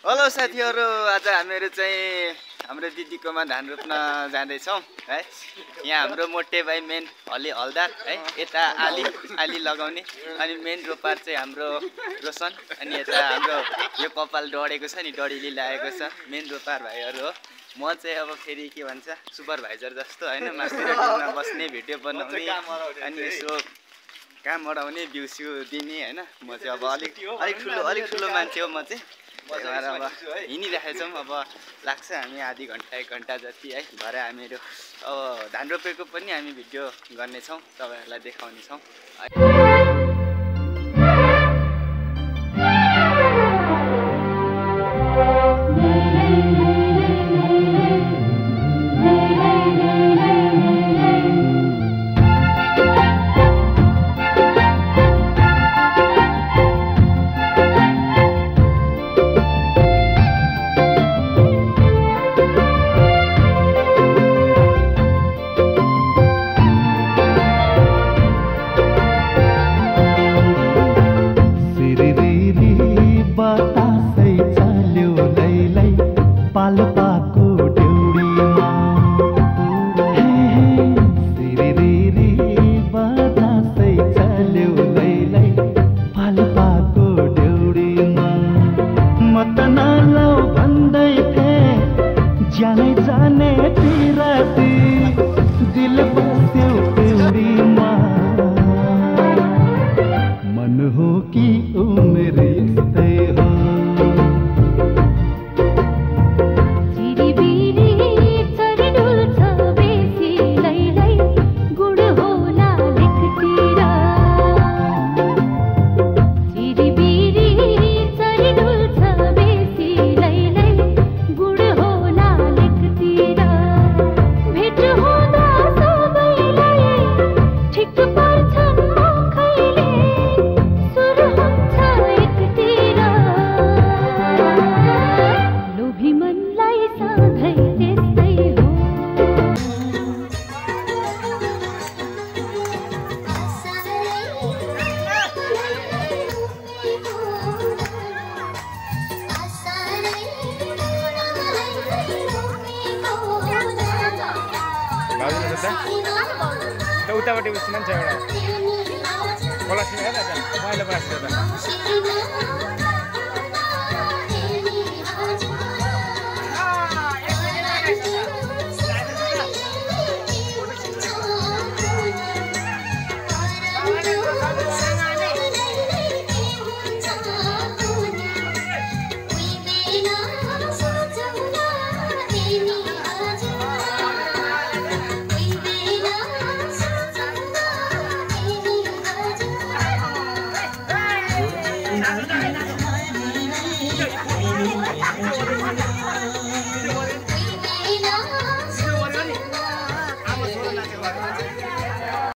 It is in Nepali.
हेलो साथीहरु, आज हामीहरु चाहिँ हाम्रो दिदीकोमा धान रोप्न जाँदैछौँ है। यहाँ हाम्रो मोटे भाइ मेन हल्दार है, यता आली लगाउने अनि मेन रोपार चाहिँ हाम्रो रोशन अनि यता हाम्रो यो कपाल डढेको छ नि, डढीले लागेको छ मेन रोपार भाइहरु हो। म चाहिँ अब फेरि के भन्छ सुपरभाइजर जस्तो हैन, मास्टरमा बस्ने, भिडियो बनाउने अनि यसो काम अराउने, भ्युस्यु दिने हैन। म चाहिँ अब अलिक ठुलो मान्छे हो म चाहिँ। अब हिँडिरहेको छौँ, अब लाग्छ हामी आधी घन्टा 1 घन्टा जति है। भरे हामीहरू अब धान रोपेको पनि हामी भिडियो गर्नेछौँ, तपाईँहरूलाई देखाउनेछौँ। उतापट्टि उस मान्छ एउटा पलासी हेर त मैले पलासी त